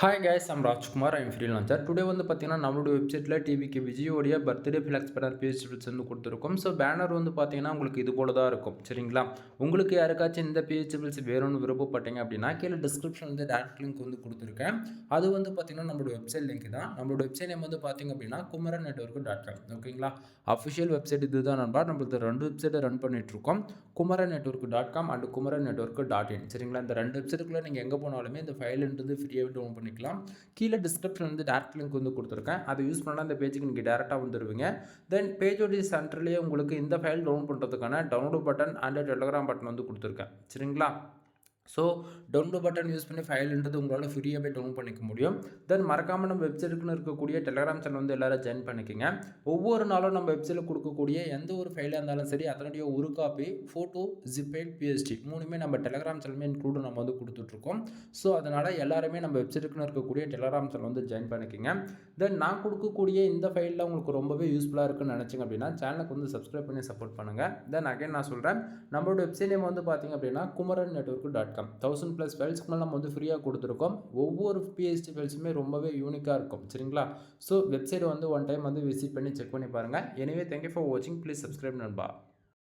Hi guys, I'm Rajkumar. I'm freelancer. Today வந்து பார்த்தீங்கன்னா நம்மளோட வெப்சைட்டில் டிவிக்கு விஜயோடைய பர்த்டே ஃபிளக்ஸ் பேனர் பிஹெச்பிஎல்ஸ் வந்து கொடுத்துருக்கோம். ஸோ பேனர் வந்து பார்த்தீங்கன்னா உங்களுக்கு இது போல தான் இருக்கும். சரிங்களா? உங்களுக்கு யாருக்காச்சும் இந்த பிஹெச்பிஎல்ஸ் வேணும்னு விருப்பப்பட்டீங்க அப்படின்னா கீழே டிஸ்கிரிப்ஷன் வந்து டேரக்ட் லிங்க் வந்து கொடுத்துருக்கேன். அது வந்து பார்த்தீங்கன்னா நம்மளோட வெப்சைட் லிங்க் தான். நம்மளோட வெப்சைட் நேம் வந்து பார்த்தீங்க அப்படின்னா குமரன் நெட்வொர்க்.com. ஓகேங்களா? அஃபிஷியல் வெப்சைட் இது தான் நண்பா. நம்மளுக்கு 2 வெப்சைட்டை ரன் பண்ணிட்டுருக்கோம். குமரன் நெட்வொர்க்.com அண்ட் குமரன் நெட்வொர்க்.in. சரிங்களா? இந்த 2 வெப்சைட்டுக்குள்ளே நீங்கள் எங்கே போனாலுமே இந்த ஃபைல்ன்றது ஃப்ரீயாகவே டவுன்லோட் பண்ணிக்கலாம். கீழே டிஸ்கிரிப்ஷன் வந்து டேரக்ட் லிங்க் வந்து கொடுத்துருக்கேன். அதை யூஸ் பண்ணால் அந்த பேஜுக்கு நீங்கள் டேரெக்டாக வந்துடுவீங்க. தென் பேஜோடைய சென்டர்லேயே உங்களுக்கு இந்த ஃபைல் டவுன்லோட் பண்ணுறதுக்கான download button and Telegram button வந்து கொடுத்துருக்கேன். சரிங்களா? ஸோ டவுன்லோட் பட்டன் யூஸ் பண்ணி ஃபைல்ன்றது உங்களால் ஃப்ரீயாகவே டவுன்லோட் பண்ணிக்க முடியும். தென் மறக்காமல் நம்ம வெப்சைட்டுக்குன்னு இருக்கக்கூடிய டெலிகிராம் சேனல் வந்து எல்லோரும் ஜாயின் பண்ணிக்கோங்க. ஒவ்வொரு நாளும் நம்ம வெப்சைட்டில் கொடுக்கக்கூடிய எந்த ஒரு ஃபைலாக இருந்தாலும் சரி அதனுடைய ஒரு copy photo, zip file, PSD மூணுமே நம்ம டெலிகிராம் சேனலுமே இன்க்ளூட் நம்ம வந்து கொடுத்துட்ருக்கோம். ஸோ அதனால் எல்லாருமே நம்ம வெப்சைட்டுக்குன்னு இருக்கக்கூடிய டெலிகிராம் சேனல் வந்து ஜாயின் பண்ணிக்கோங்க. தென் நான் கொடுக்கக்கூடிய இந்த ஃபைலில் உங்களுக்கு ரொம்பவே யூஸ்ஃபுல்லாக இருக்குன்னு நினச்சிங்க அப்படின்னா சேனலுக்கு வந்து சப்ஸ்கிரைப் பண்ணி சப்போர்ட் பண்ணுங்கள். தென் அகைன் நான் சொல்கிறேன், நம்மளோட வெப்சைட் நேம் வந்து பார்த்திங்க அப்படின்னா குமரன் நெட்வொர்க்.com. 1000+ ஃபைல்ஸ்க்கு நம்ம வந்து ஃப்ரீயாக கொடுத்துருக்கோம். ஒவ்வொரு பிஹெச்டி ஃபைல்ஸுமே ரொம்பவே யூனிக்காக இருக்கும். சரிங்களா? ஸோ வெப்சைட் வந்து ஒன் டைம் வந்து விசிட் பண்ணி செக் பண்ணி பாருங்கள். எனிவே தேங்க்யூ ஃபார் வாட்சிங். ப்ளீஸ் சப்ஸ்கிரைப் நண்பா.